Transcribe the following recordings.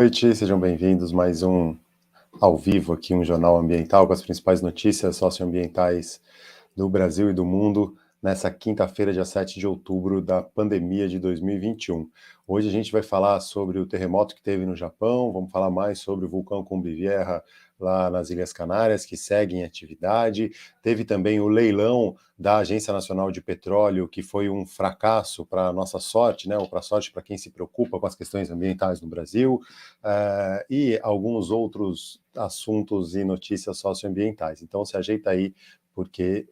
Boa noite, sejam bem-vindos mais um ao vivo aqui, um jornal ambiental com as principais notícias socioambientais do Brasil e do mundo nessa quinta-feira, dia 7 de outubro da pandemia de 2021. Hoje a gente vai falar sobre o terremoto que teve no Japão, vamos falar mais sobre o vulcão Cumbivierra lá nas Ilhas Canárias, que segue em atividade. Teve também o leilão da Agência Nacional de Petróleo, que foi um fracasso para a nossa sorte, né, ou para a sorte para quem se preocupa com as questões ambientais no Brasil, e alguns outros assuntos e notícias socioambientais. Então se ajeita aí, porque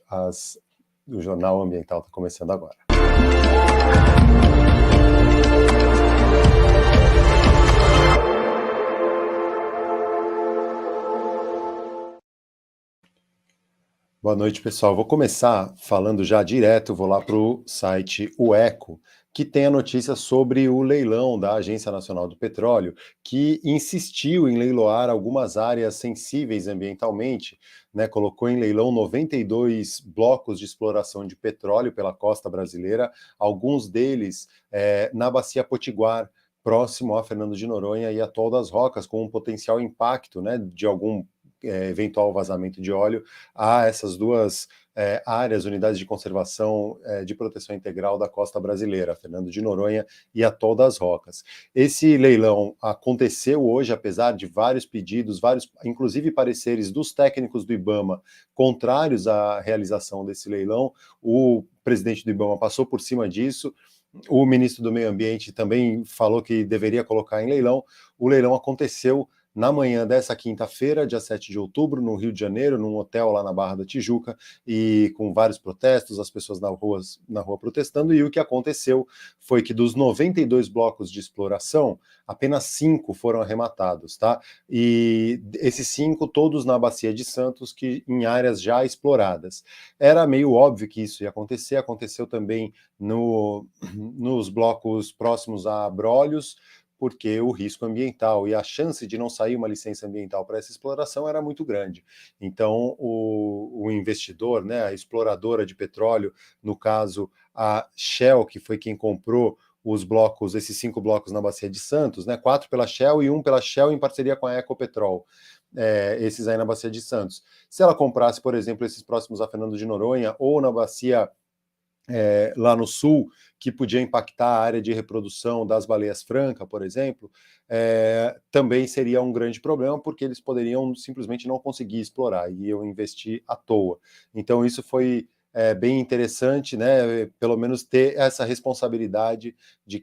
o Jornal Ambiental está começando agora. Boa noite, pessoal. Vou começar falando já direto, vou lá para o site O Eco, que tem a notícia sobre o leilão da Agência Nacional do Petróleo, que insistiu em leiloar algumas áreas sensíveis ambientalmente, né, colocou em leilão 92 blocos de exploração de petróleo pela costa brasileira, alguns deles na Bacia Potiguar, próximo a Fernando de Noronha e Atol das Rocas, com um potencial impacto, né, de algum eventual vazamento de óleo a essas duas áreas, unidades de conservação de proteção integral da costa brasileira, Fernando de Noronha e Atol das Rocas. Esse leilão aconteceu hoje, apesar de vários pedidos, inclusive pareceres dos técnicos do IBAMA contrários à realização desse leilão. O presidente do IBAMA passou por cima disso. O ministro do Meio Ambiente também falou que deveria colocar em leilão. O leilão aconteceu na manhã dessa quinta-feira, dia 7 de outubro, no Rio de Janeiro, num hotel lá na Barra da Tijuca, e com vários protestos, as pessoas na rua protestando, e o que aconteceu foi que dos 92 blocos de exploração, apenas 5 foram arrematados, tá? E esses 5, todos na Bacia de Santos, que em áreas já exploradas. Era meio óbvio que isso ia acontecer, aconteceu também nos blocos próximos a Abrolhos, porque o risco ambiental e a chance de não sair uma licença ambiental para essa exploração era muito grande. Então, o investidor, né, a exploradora de petróleo, no caso a Shell, que foi quem comprou os blocos, esses 5 blocos na Bacia de Santos, né, 4 pela Shell e 1 pela Shell em parceria com a Ecopetrol, esses aí na Bacia de Santos. Se ela comprasse, por exemplo, esses próximos a Fernando de Noronha ou na Bacia lá no sul, que podia impactar a área de reprodução das baleias franca, por exemplo, também seria um grande problema, porque eles poderiam simplesmente não conseguir explorar, e iam investir à toa. Então isso foi bem interessante, né, pelo menos ter essa responsabilidade de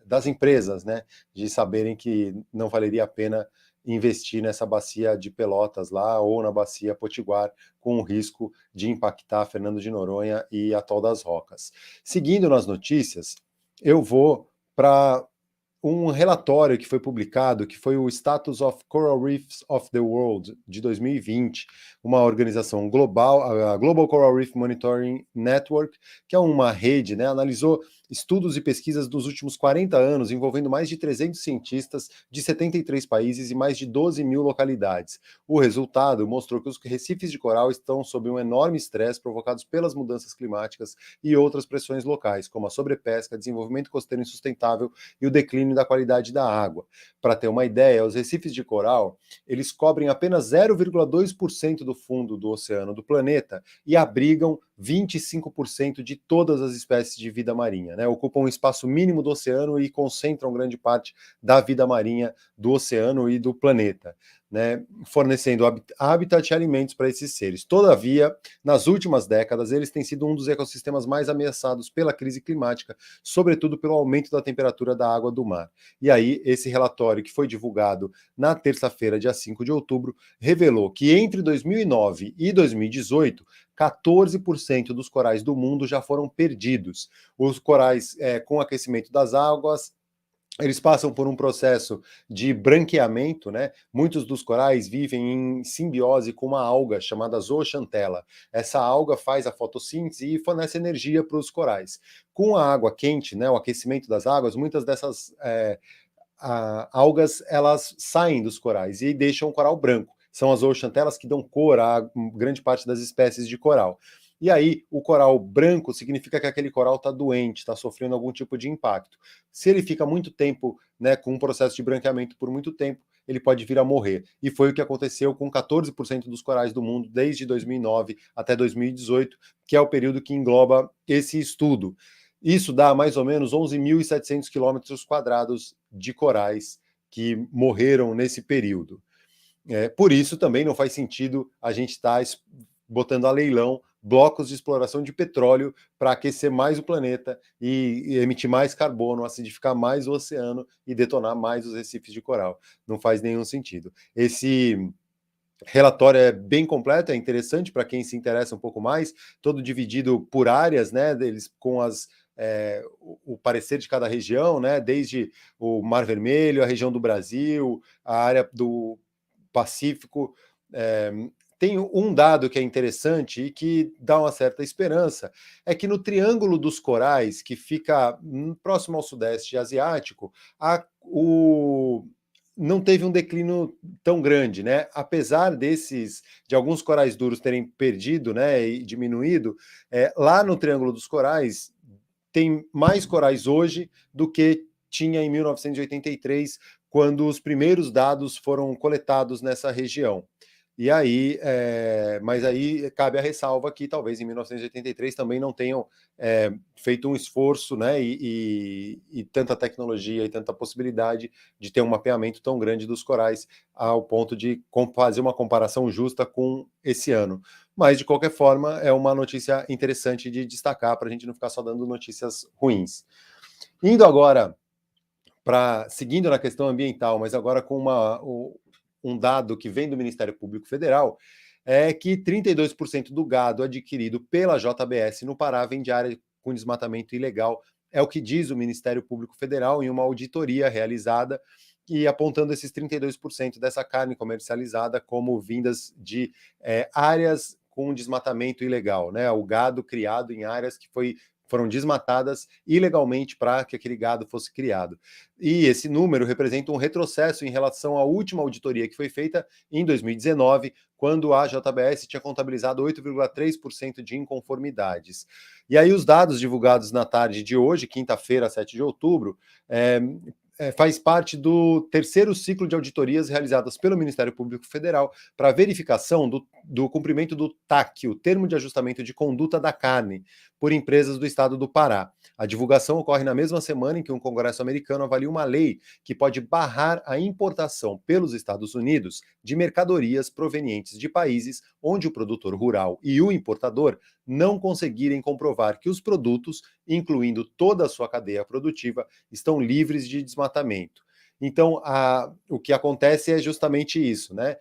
das empresas, né, de saberem que não valeria a pena investir nessa bacia de Pelotas lá, ou na bacia Potiguar, com o risco de impactar Fernando de Noronha e Atol das Rocas. Seguindo nas notícias, eu vou para um relatório que foi publicado, que foi o Status of Coral Reefs of the World, de 2020, uma organização global, a Global Coral Reef Monitoring Network, que é uma rede, né, analisou estudos e pesquisas dos últimos 40 anos, envolvendo mais de 300 cientistas de 73 países e mais de 12 mil localidades. O resultado mostrou que os recifes de coral estão sob um enorme estresse provocados pelas mudanças climáticas e outras pressões locais, como a sobrepesca, desenvolvimento costeiro insustentável e o declínio da qualidade da água. Para ter uma ideia, os recifes de coral, eles cobrem apenas 0,2% do fundo do oceano do planeta e abrigam 25% de todas as espécies de vida marinha, né? Ocupam um espaço mínimo do oceano e concentram grande parte da vida marinha do oceano e do planeta, né? Fornecendo habitat e alimentos para esses seres. Todavia, nas últimas décadas, eles têm sido um dos ecossistemas mais ameaçados pela crise climática, sobretudo pelo aumento da temperatura da água do mar. E aí, esse relatório, que foi divulgado na terça-feira, dia 5 de outubro, revelou que entre 2009 e 2018, 14% dos corais do mundo já foram perdidos. Os corais, com o aquecimento das águas, eles passam por um processo de branqueamento, né? Muitos dos corais vivem em simbiose com uma alga chamada zooxantela. Essa alga faz a fotossíntese e fornece energia para os corais. Com a água quente, né, o aquecimento das águas, muitas dessas algas, elas saem dos corais e deixam o coral branco. São as zooxantelas que dão cor a grande parte das espécies de coral. E aí, o coral branco significa que aquele coral está doente, está sofrendo algum tipo de impacto. Se ele fica muito tempo, né, com um processo de branqueamento por muito tempo, ele pode vir a morrer. E foi o que aconteceu com 14% dos corais do mundo desde 2009 até 2018, que é o período que engloba esse estudo. Isso dá mais ou menos 11.700 quilômetros quadrados de corais que morreram nesse período. Por isso também não faz sentido a gente estar botando a leilão blocos de exploração de petróleo para aquecer mais o planeta e emitir mais carbono, acidificar mais o oceano e detonar mais os recifes de coral. Não faz nenhum sentido. Esse relatório é bem completo, é interessante para quem se interessa um pouco mais, todo dividido por áreas, né, deles com o parecer de cada região, né, desde o Mar Vermelho, a região do Brasil, a área do Pacífico. Tem um dado que é interessante e que dá uma certa esperança, é que no Triângulo dos Corais, que fica próximo ao Sudeste Asiático, não teve um declínio tão grande, né? Apesar de alguns corais duros terem perdido, né, e diminuído, lá no Triângulo dos Corais tem mais corais hoje do que tinha em 1983, quando os primeiros dados foram coletados nessa região. E aí, mas aí cabe a ressalva que talvez em 1983 também não tenham feito um esforço, né, e tanta tecnologia e tanta possibilidade de ter um mapeamento tão grande dos corais ao ponto de fazer uma comparação justa com esse ano. Mas, de qualquer forma, é uma notícia interessante de destacar para a gente não ficar só dando notícias ruins. Indo agora seguindo na questão ambiental, mas agora com um dado que vem do Ministério Público Federal, é que 32% do gado adquirido pela JBS no Pará vem de área com desmatamento ilegal. É o que diz o Ministério Público Federal em uma auditoria realizada e apontando esses 32% dessa carne comercializada como vindas de áreas com desmatamento ilegal, né? O gado criado em áreas que foram desmatadas ilegalmente para que aquele gado fosse criado. E esse número representa um retrocesso em relação à última auditoria que foi feita em 2019, quando a JBS tinha contabilizado 8,3% de inconformidades. E aí os dados divulgados na tarde de hoje, quinta-feira, 7 de outubro, faz parte do terceiro ciclo de auditorias realizadas pelo Ministério Público Federal para verificação do cumprimento do TAC, o Termo de Ajustamento de Conduta da Carne, por empresas do estado do Pará. A divulgação ocorre na mesma semana em que um Congresso americano avalia uma lei que pode barrar a importação pelos Estados Unidos de mercadorias provenientes de países onde o produtor rural e o importador não conseguirem comprovar que os produtos, incluindo toda a sua cadeia produtiva, estão livres de desmatamento. Então, o que acontece é justamente isso, né?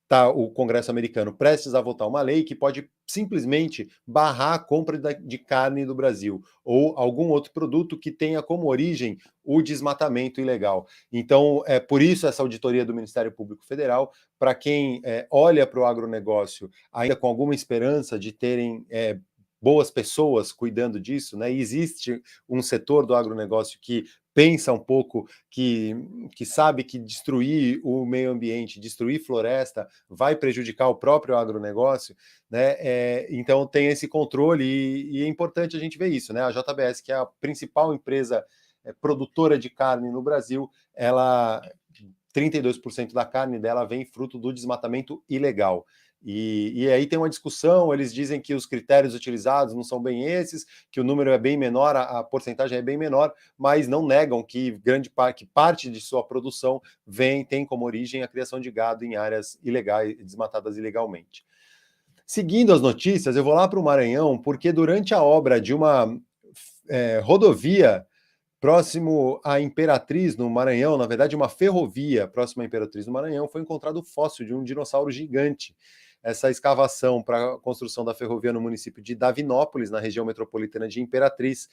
Está o Congresso americano prestes a votar uma lei que pode simplesmente barrar a compra de carne do Brasil ou algum outro produto que tenha como origem o desmatamento ilegal. Então, é por isso essa auditoria do Ministério Público Federal, para quem olha para o agronegócio ainda com alguma esperança de terem boas pessoas cuidando disso, né? E existe um setor do agronegócio que pensa um pouco, que sabe que destruir o meio ambiente, destruir floresta, vai prejudicar o próprio agronegócio, né? Então tem esse controle e é importante a gente ver isso, né? A JBS, que é a principal empresa produtora de carne no Brasil, 32% da carne dela vem fruto do desmatamento ilegal. E aí tem uma discussão, eles dizem que os critérios utilizados não são bem esses, que o número é bem menor, a porcentagem é bem menor, mas não negam que parte de sua produção tem como origem a criação de gado em áreas ilegais, desmatadas ilegalmente. Seguindo as notícias, eu vou lá para o Maranhão, porque durante a obra de uma rodovia próximo à Imperatriz, no Maranhão, na verdade, uma ferrovia próxima à Imperatriz, no Maranhão, foi encontrado o fóssil de um dinossauro gigante. Essa escavação para a construção da ferrovia no município de Davinópolis, na região metropolitana de Imperatriz,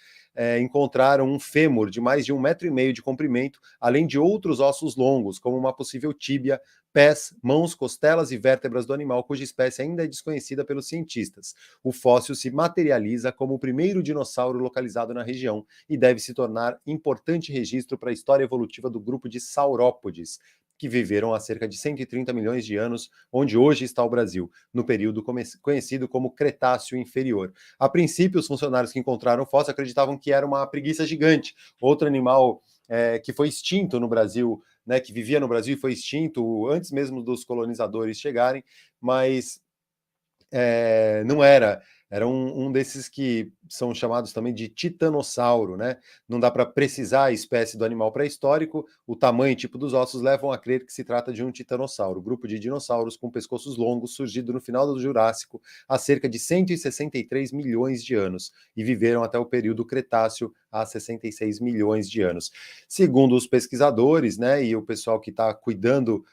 encontraram um fêmur de mais de 1,5 metro de comprimento, além de outros ossos longos, como uma possível tíbia, pés, mãos, costelas e vértebras do animal, cuja espécie ainda é desconhecida pelos cientistas. O fóssil se materializa como o primeiro dinossauro localizado na região e deve se tornar importante registro para a história evolutiva do grupo de saurópodes, que viveram há cerca de 130 milhões de anos, onde hoje está o Brasil, no período conhecido como Cretáceo Inferior. A princípio, os funcionários que encontraram o fóssil acreditavam que era uma preguiça gigante, outro animal que foi extinto no Brasil, né, que vivia no Brasil e foi extinto antes mesmo dos colonizadores chegarem, mas não era. Era um desses que são chamados também de titanossauro, né? Não dá para precisar a espécie do animal pré-histórico, o tamanho e tipo dos ossos levam a crer que se trata de um titanossauro, grupo de dinossauros com pescoços longos surgido no final do Jurássico há cerca de 163 milhões de anos e viveram até o período Cretáceo há 66 milhões de anos. Segundo os pesquisadores, né, e o pessoal que está cuidando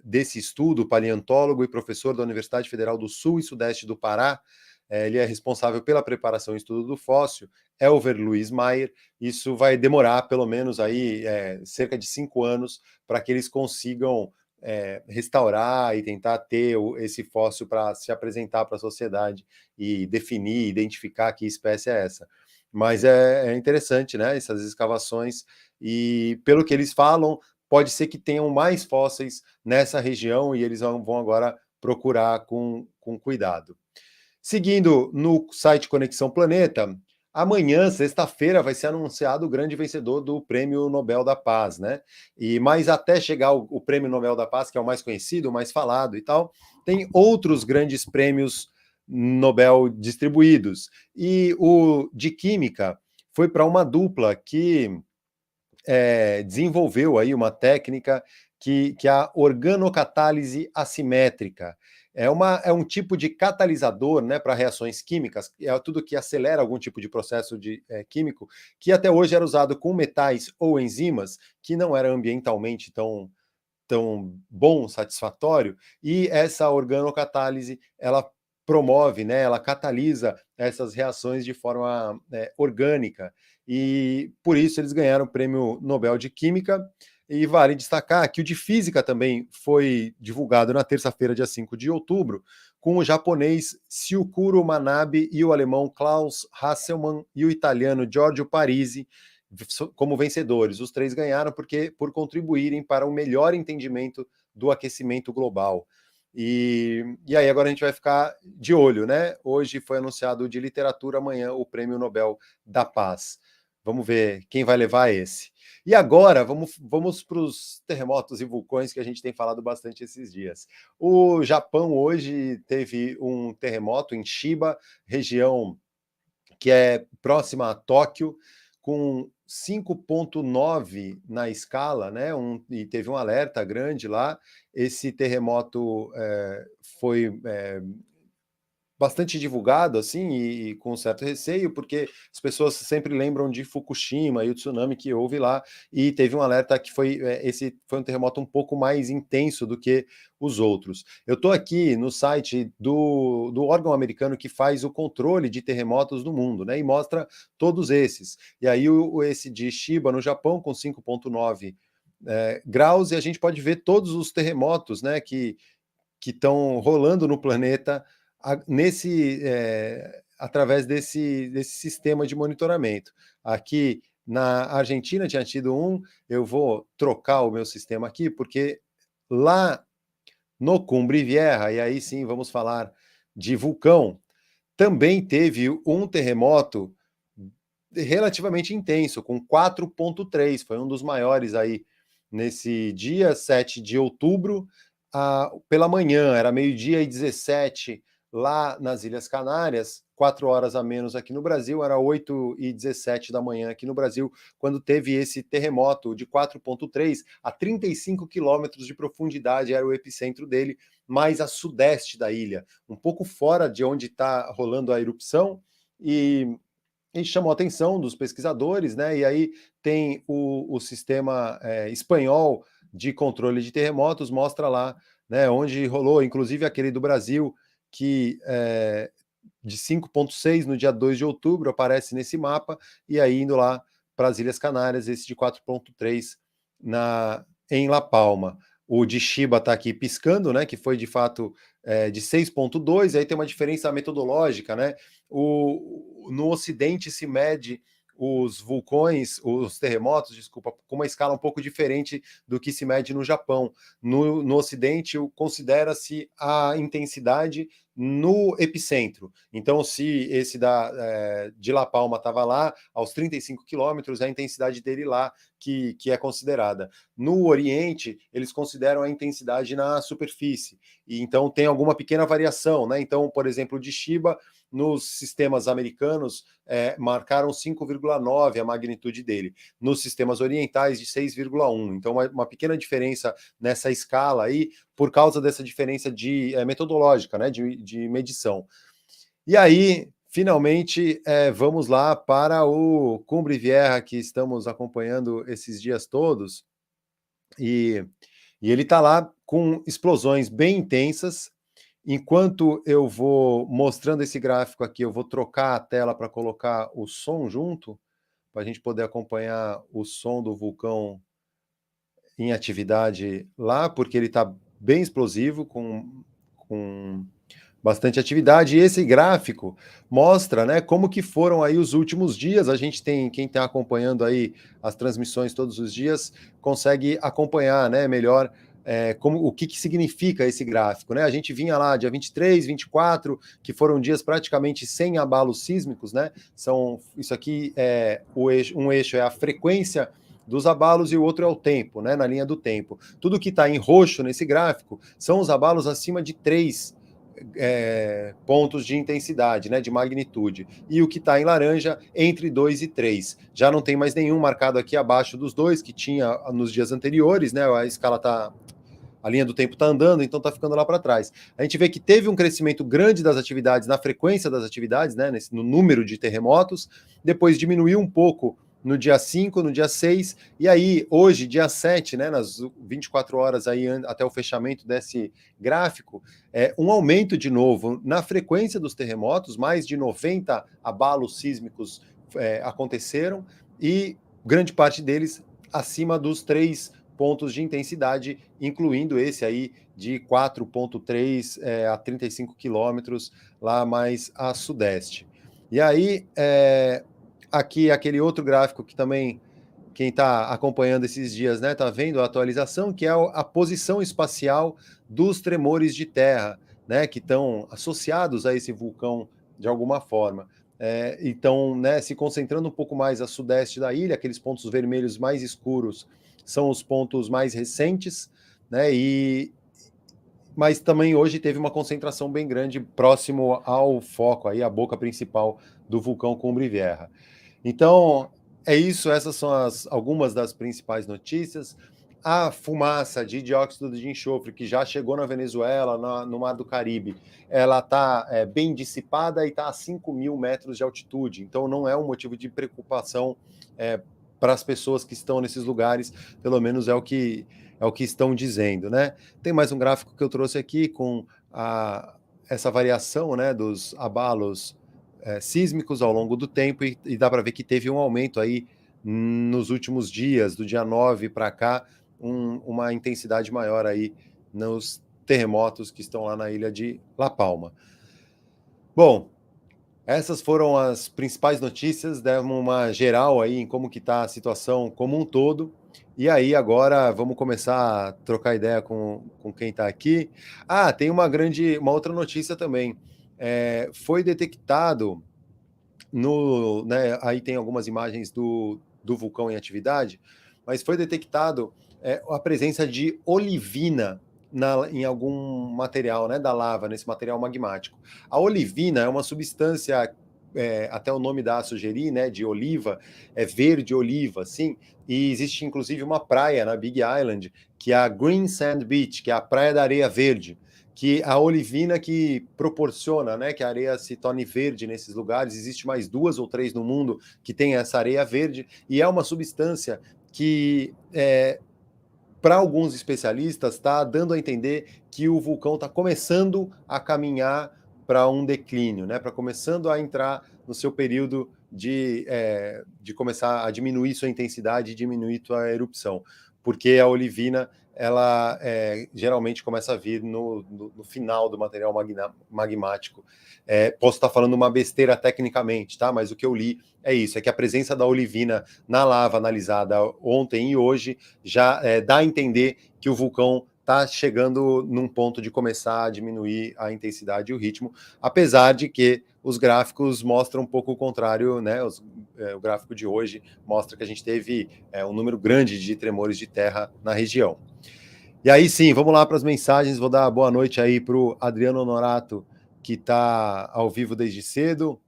desse estudo, paleontólogo e professor da Universidade Federal do Sul e Sudeste do Pará, ele é responsável pela preparação e estudo do fóssil, Elver Luiz Maier. Isso vai demorar pelo menos aí cerca de 5 anos para que eles consigam restaurar e tentar ter esse fóssil para se apresentar para a sociedade e definir, identificar que espécie é essa. Mas é interessante, né, essas escavações, e pelo que eles falam, pode ser que tenham mais fósseis nessa região e eles vão agora procurar com cuidado. Seguindo no site Conexão Planeta, amanhã, sexta-feira, vai ser anunciado o grande vencedor do Prêmio Nobel da Paz, né? Mas até chegar o Prêmio Nobel da Paz, que é o mais conhecido, o mais falado e tal, tem outros grandes prêmios Nobel distribuídos. E o de Química foi para uma dupla que desenvolveu aí uma técnica que é a organocatálise assimétrica. É um tipo de catalisador, né, para reações químicas, é tudo que acelera algum tipo de processo químico, que até hoje era usado com metais ou enzimas, que não era ambientalmente tão bom, satisfatório, e essa organocatálise, ela promove, né, ela catalisa essas reações de forma orgânica, e por isso eles ganharam o Prêmio Nobel de Química. E vale destacar que o de Física também foi divulgado na terça-feira, dia 5 de outubro, com o japonês Syukuro Manabe e o alemão Klaus Hasselmann e o italiano Giorgio Parisi como vencedores. Os três ganharam por contribuírem para o melhor entendimento do aquecimento global. E aí agora a gente vai ficar de olho, né? Hoje foi anunciado de literatura, amanhã o Prêmio Nobel da Paz. Vamos ver quem vai levar esse. E agora vamos para os terremotos e vulcões que a gente tem falado bastante esses dias. O Japão hoje teve um terremoto em Chiba, região que é próxima a Tóquio, com 5,9 na escala, né? E teve um alerta grande lá. Esse terremoto foi bastante divulgado, assim, e com certo receio, porque as pessoas sempre lembram de Fukushima e o tsunami que houve lá, e teve um alerta que esse foi um terremoto um pouco mais intenso do que os outros. Eu estou aqui no site do órgão americano que faz o controle de terremotos no mundo, né, e mostra todos esses. E aí esse de Chiba, no Japão, com 5,9 graus, e a gente pode ver todos os terremotos, né, que estão rolando no planeta através desse sistema de monitoramento. Aqui na Argentina tinha tido eu vou trocar o meu sistema aqui, porque lá no Cumbre Vieja, e aí sim vamos falar de vulcão, também teve um terremoto relativamente intenso, com 4,3, foi um dos maiores aí nesse dia 7 de outubro, pela manhã, era 12h17 lá nas Ilhas Canárias, 4 horas a menos aqui no Brasil, era 8h17 da manhã aqui no Brasil, quando teve esse terremoto de 4,3 a 35 quilômetros de profundidade, era o epicentro dele, mais a sudeste da ilha, um pouco fora de onde está rolando a erupção, e chamou a atenção dos pesquisadores, né? E aí tem o sistema espanhol de controle de terremotos, mostra lá, né, onde rolou, inclusive aquele do Brasil, que de 5,6 no dia 2 de outubro, aparece nesse mapa, e aí indo lá para as Ilhas Canárias, esse de 4,3 em La Palma. O de Chiba está aqui piscando, né, que foi de fato de 6,2, aí tem uma diferença metodológica, né? No Ocidente se mede os vulcões, os terremotos, desculpa, com uma escala um pouco diferente do que se mede no Japão. No Ocidente, considera-se a intensidade no epicentro. Então, se esse de La Palma estava lá, aos 35 quilômetros, é a intensidade dele lá que é considerada. No Oriente, eles consideram a intensidade na superfície, e então tem alguma pequena variação, né? Então, por exemplo, de Chiba, nos sistemas americanos, marcaram 5,9 a magnitude dele, nos sistemas orientais de 6,1. Então, uma pequena diferença nessa escala aí, por causa dessa diferença metodológica, né, de medição. E aí, finalmente, vamos lá para o Cumbre Vieja, que estamos acompanhando esses dias todos, e ele está lá com explosões bem intensas. Enquanto eu vou mostrando esse gráfico aqui, eu vou trocar a tela para colocar o som junto, para a gente poder acompanhar o som do vulcão em atividade lá, porque ele está bem explosivo, com bastante atividade. E esse gráfico mostra, né, como que foram aí os últimos dias. A gente tem, quem está acompanhando aí as transmissões todos os dias, consegue acompanhar, né, melhor o que significa esse gráfico, né? A gente vinha lá dia 23, 24, que foram dias praticamente sem abalos sísmicos, né? Isso aqui um eixo é a frequência dos abalos e o outro é o tempo, né? Na linha do tempo. Tudo que está em roxo nesse gráfico são os abalos acima de 3 pontos de intensidade, né, de magnitude, e o que está em laranja entre 2 e 3. Já não tem mais nenhum marcado aqui abaixo dos 2 que tinha nos dias anteriores, né? A linha do tempo está andando, então está ficando lá para trás. A gente vê que teve um crescimento grande das atividades, na frequência das atividades, né, no número de terremotos, depois diminuiu um pouco no dia 5, no dia 6, e aí, hoje, dia 7, né, nas 24 horas aí até o fechamento desse gráfico, um aumento de novo na frequência dos terremotos, mais de 90 abalos sísmicos aconteceram, e grande parte deles acima dos 3 pontos de intensidade, incluindo esse aí de 4,3 a 35 quilômetros, lá mais a sudeste. E aí, aqui aquele outro gráfico que também quem está acompanhando esses dias, né, está vendo a atualização, que é a posição espacial dos tremores de terra, né, que estão associados a esse vulcão de alguma forma. Então, né, se concentrando um pouco mais a sudeste da ilha, aqueles pontos vermelhos mais escuros são os pontos mais recentes, né, mas também hoje teve uma concentração bem grande próximo ao foco, aí a boca principal do vulcão Cumbre Vieja. Então, é isso, essas são algumas das principais notícias. A fumaça de dióxido de enxofre, que já chegou na Venezuela, no Mar do Caribe, ela está bem dissipada e está a 5.000 metros de altitude, então não é um motivo de preocupação para as pessoas que estão nesses lugares, pelo menos é o que estão dizendo, né? Tem mais um gráfico que eu trouxe aqui com essa variação, né, dos abalos sísmicos ao longo do tempo, e dá para ver que teve um aumento aí nos últimos dias, do dia 9 para cá, uma intensidade maior aí nos terremotos que estão lá na ilha de La Palma. Bom, essas foram as principais notícias, deram uma geral aí em como que está a situação como um todo. E aí agora vamos começar a trocar ideia com quem está aqui. Tem uma outra notícia também. Foi detectado né, aí tem algumas imagens do vulcão em atividade, mas foi detectado a presença de olivina em algum material, né, da lava, nesse material magmático. A olivina é uma substância, até o nome dá a sugerir, né, de oliva, é verde oliva, sim, e existe inclusive uma praia na Big Island, que é a Green Sand Beach, que é a praia da areia verde, que a olivina que proporciona, né, que a areia se torne verde nesses lugares. Existe mais 2 ou 3 no mundo que tem essa areia verde, e é uma substância que, para alguns especialistas, está dando a entender que o vulcão está começando a caminhar para um declínio, né, para começando a entrar no seu período de começar a diminuir sua intensidade e diminuir sua erupção, porque a olivina ela geralmente começa a vir no final do material magmático. Posso estar falando uma besteira tecnicamente, tá? Mas o que eu li é isso, é que a presença da olivina na lava analisada ontem e hoje já dá a entender que o vulcão está chegando num ponto de começar a diminuir a intensidade e o ritmo, apesar de que os gráficos mostram um pouco o contrário, né? O gráfico de hoje mostra que a gente teve um número grande de tremores de terra na região. E aí sim, vamos lá para as mensagens. Vou dar boa noite aí para o Adriano Honorato, que está ao vivo desde cedo.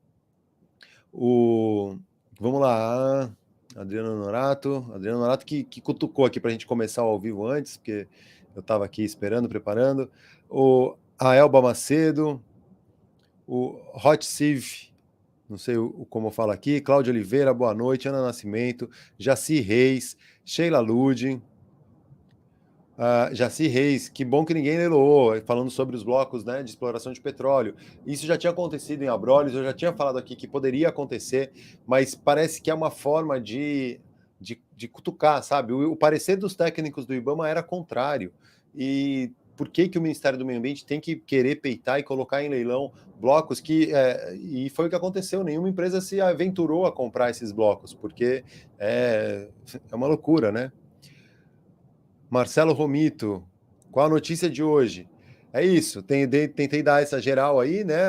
Vamos lá, Adriano Honorato que cutucou aqui para a gente começar ao vivo antes, porque eu estava aqui esperando, preparando. A Elba Macedo, o Hot Siv, não sei como eu falo aqui, Cláudia Oliveira, boa noite, Ana Nascimento, Jaci Reis, Sheila Lude, Jaci Reis, que bom que ninguém leiloou, falando sobre os blocos, né, de exploração de petróleo. Isso já tinha acontecido em Abrolhos, eu já tinha falado aqui que poderia acontecer, mas parece que é uma forma de cutucar, sabe? O parecer dos técnicos do IBAMA era contrário. E por que o Ministério do Meio Ambiente tem que querer peitar e colocar em leilão blocos que... e foi o que aconteceu, nenhuma empresa se aventurou a comprar esses blocos, porque é uma loucura, né? Marcelo Romito, qual a notícia de hoje? É isso, tentei dar essa geral aí, né?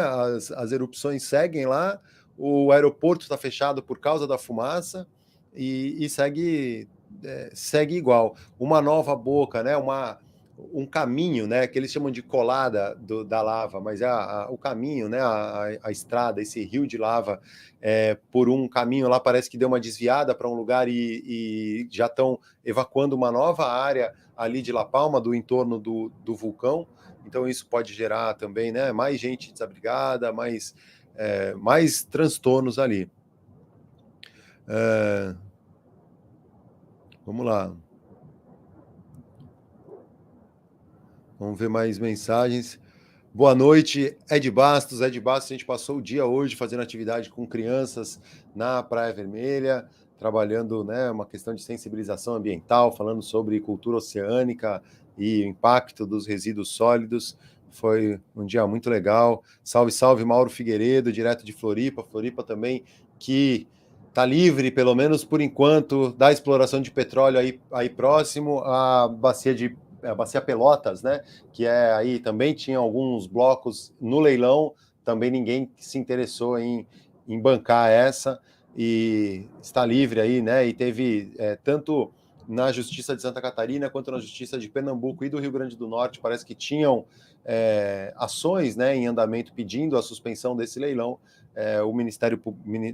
As erupções seguem lá, o aeroporto está fechado por causa da fumaça e segue igual. Uma nova boca, né? Um caminho, né? Que eles chamam de colada da lava, mas é o caminho, né? A estrada, esse rio de lava, por um caminho lá parece que deu uma desviada para um lugar e já estão evacuando uma nova área ali de La Palma, do entorno do vulcão. Então isso pode gerar também, né, mais gente desabrigada, mais transtornos ali. Vamos lá. Vamos ver mais mensagens. Boa noite, Ed Bastos. Ed Bastos, a gente passou o dia hoje fazendo atividade com crianças na Praia Vermelha, trabalhando, né, uma questão de sensibilização ambiental, falando sobre cultura oceânica e o impacto dos resíduos sólidos. Foi um dia muito legal. Salve, salve, Mauro Figueiredo, direto de Floripa. Floripa também, que está livre, pelo menos por enquanto, da exploração de petróleo aí próximo à Bacia Pelotas, né? Que aí também tinha alguns blocos no leilão, também ninguém se interessou em bancar essa, e está livre aí, né? E teve tanto na Justiça de Santa Catarina quanto na Justiça de Pernambuco e do Rio Grande do Norte, parece que tinham ações, né, em andamento pedindo a suspensão desse leilão. O Ministério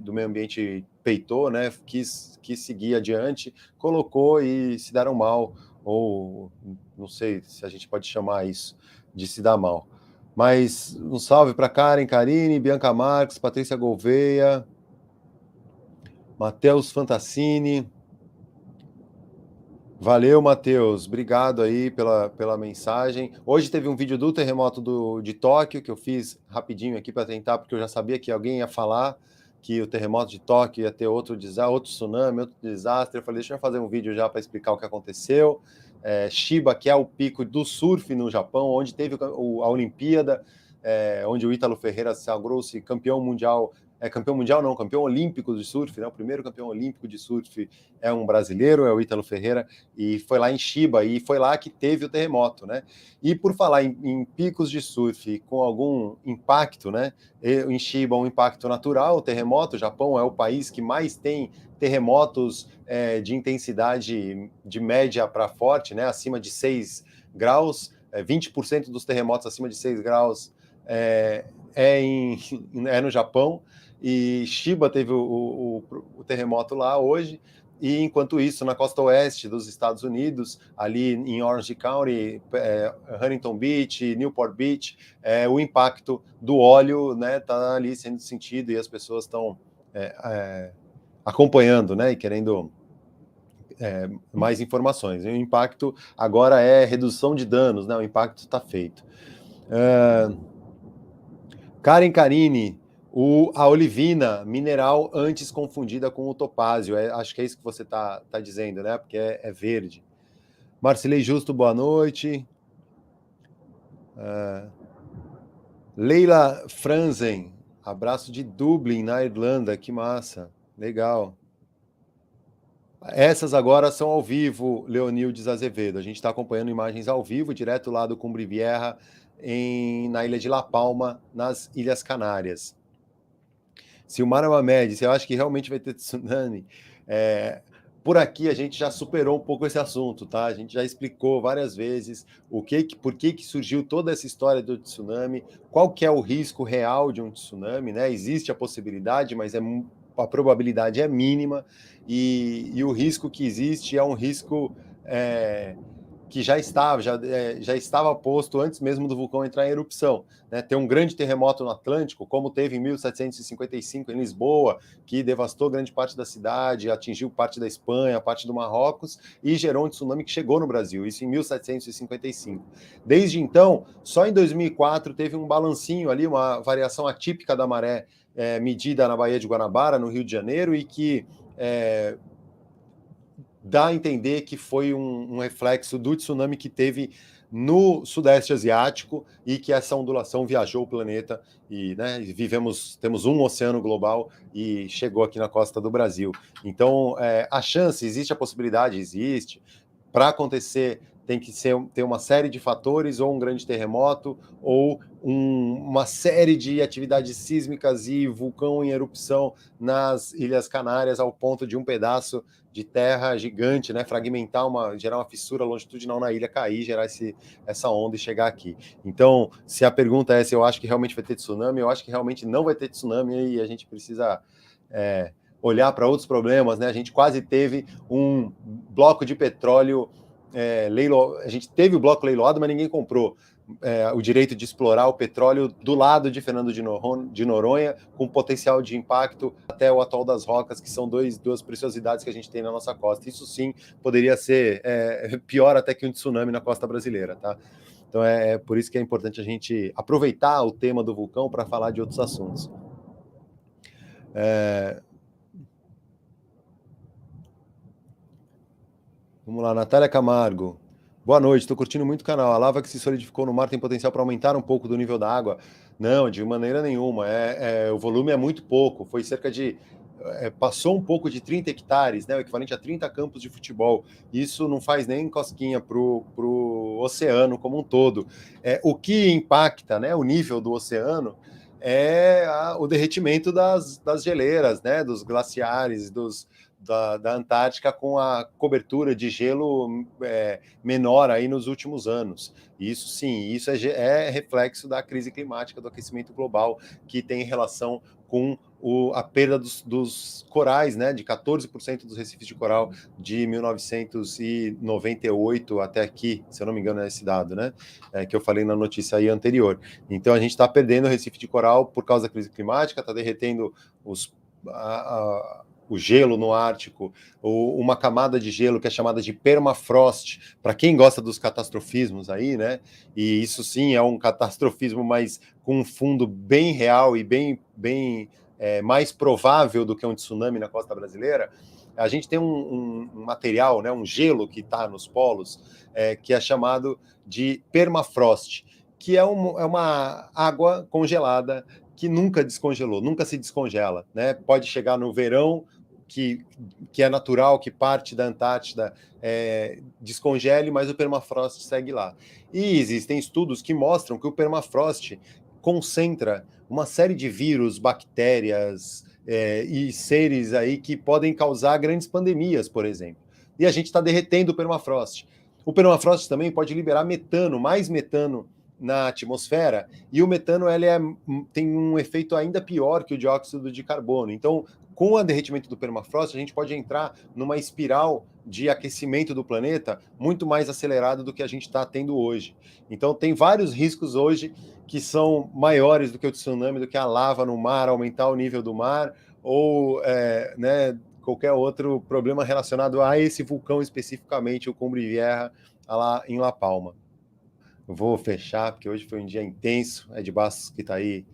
do Meio Ambiente peitou, né, quis seguir adiante, colocou e se deram mal, ou não sei se a gente pode chamar isso de se dar mal. Mas um salve para Karen, Karine, Bianca Marques, Patrícia Gouveia, Matheus Fantassini. Valeu, Matheus. Obrigado aí pela mensagem. Hoje teve um vídeo do terremoto de Tóquio, que eu fiz rapidinho aqui para tentar, porque eu já sabia que alguém ia falar que o terremoto de Tóquio ia ter outro tsunami, outro desastre. Eu falei, deixa eu fazer um vídeo já para explicar o que aconteceu. Chiba, que é o pico do surf no Japão, onde teve a Olimpíada, onde o Ítalo Ferreira sagrou-se campeão mundial. Campeão mundial não, campeão olímpico de surf, né? O primeiro campeão olímpico de surf é um brasileiro, é o Ítalo Ferreira, e foi lá em Chiba, e foi lá que teve o terremoto, né? E por falar em picos de surf com algum impacto, né? Em Chiba, um impacto natural, o terremoto. O Japão é o país que mais tem terremotos de intensidade de média para forte, né? Acima de 6 graus, 20% dos terremotos acima de 6 graus é no Japão. E Chiba teve o terremoto lá hoje, e enquanto isso, na costa oeste dos Estados Unidos, ali em Orange County, Huntington Beach, Newport Beach, o impacto do óleo, né, está ali sendo sentido, e as pessoas estão acompanhando, né, e querendo mais informações. E o impacto agora é redução de danos, né, o impacto está feito. Karen Karine, a olivina, mineral antes confundida com o topázio. Acho que é isso que você está dizendo, né? Porque é verde. Marcilei Justo, boa noite. Leila Franzen, abraço de Dublin, na Irlanda, que massa, legal. Essas agora são ao vivo, Leonildes Azevedo. A gente está acompanhando imagens ao vivo, direto lá do Cumbre Vieja, na ilha de La Palma, nas Ilhas Canárias. Silmar Mamed, você acha que realmente vai ter tsunami? Por aqui a gente já superou um pouco esse assunto, tá? A gente já explicou várias vezes por que surgiu toda essa história do tsunami, qual que é o risco real de um tsunami, né? Existe a possibilidade, mas a probabilidade é mínima, e o risco que existe é um risco que já estava posto antes mesmo do vulcão entrar em erupção. Né? Ter um grande terremoto no Atlântico, como teve em 1755 em Lisboa, que devastou grande parte da cidade, atingiu parte da Espanha, parte do Marrocos, e gerou um tsunami que chegou no Brasil, isso em 1755. Desde então, só em 2004 teve um balancinho ali, uma variação atípica da maré medida na Baía de Guanabara, no Rio de Janeiro, e que dá a entender que foi um reflexo do tsunami que teve no Sudeste Asiático e que essa ondulação viajou o planeta e, né, temos um oceano global e chegou aqui na costa do Brasil. Então, a chance, existe a possibilidade, existe. Para acontecer, tem que ter uma série de fatores, ou um grande terremoto, ou uma série de atividades sísmicas e vulcão em erupção nas Ilhas Canárias, ao ponto de um pedaço de terra gigante, né, fragmentar, gerar uma fissura longitudinal na ilha, cair, gerar essa onda e chegar aqui. Então, se a pergunta é se eu acho que realmente vai ter tsunami, eu acho que realmente não vai ter tsunami e a gente precisa olhar para outros problemas, né? A gente quase teve um bloco de petróleo a gente teve o bloco leiloado, mas ninguém comprou o direito de explorar o petróleo do lado de Fernando de Noronha, com potencial de impacto até o Atol das Rocas, que são duas preciosidades que a gente tem na nossa costa. Isso sim poderia ser pior até que um tsunami na costa brasileira, tá? Então é por isso que é importante a gente aproveitar o tema do vulcão para falar de outros assuntos. Vamos lá, Natália Camargo. Boa noite, estou curtindo muito o canal. A lava que se solidificou no mar tem potencial para aumentar um pouco do nível da água? Não, de maneira nenhuma. O volume é muito pouco. Foi cerca de. Passou um pouco de 30 hectares, né, o equivalente a 30 campos de futebol. Isso não faz nem cosquinha para o oceano como um todo. O que impacta, né, o nível do oceano é o derretimento das geleiras, né, dos glaciares, da Antártica, com a cobertura de gelo menor aí nos últimos anos. Isso sim, isso é reflexo da crise climática, do aquecimento global, que tem relação com a perda dos corais, né, de 14% dos recifes de coral de 1998 até aqui, se eu não me engano é esse dado, né, que eu falei na notícia aí anterior. Então a gente está perdendo o recife de coral por causa da crise climática, está derretendo o gelo no Ártico, uma camada de gelo que é chamada de permafrost, para quem gosta dos catastrofismos aí, né? E isso sim é um catastrofismo, mas com um fundo bem real e bem mais provável do que um tsunami na costa brasileira. A gente tem um material, né, um gelo que está nos polos, que é chamado de permafrost, que é uma água congelada que nunca descongelou, nunca se descongela, né? Pode chegar no verão, que é natural que parte da Antártida descongele, mas o permafrost segue lá. E existem estudos que mostram que o permafrost concentra uma série de vírus, bactérias e seres aí que podem causar grandes pandemias, por exemplo. E a gente está derretendo o permafrost. O permafrost também pode liberar metano, mais metano na atmosfera, e o metano tem um efeito ainda pior que o dióxido de carbono. Então, com o derretimento do permafrost, a gente pode entrar numa espiral de aquecimento do planeta muito mais acelerado do que a gente está tendo hoje. Então, tem vários riscos hoje que são maiores do que o tsunami, do que a lava no mar, aumentar o nível do mar, ou né, qualquer outro problema relacionado a esse vulcão especificamente, o Cumbre Vieja, lá em La Palma. Eu vou fechar, porque hoje foi um dia intenso. Ed Bastos, que está aí,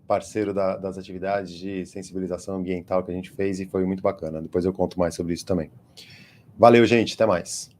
parceiro das atividades de sensibilização ambiental que a gente fez, e foi muito bacana. Depois eu conto mais sobre isso também. Valeu, gente. Até mais.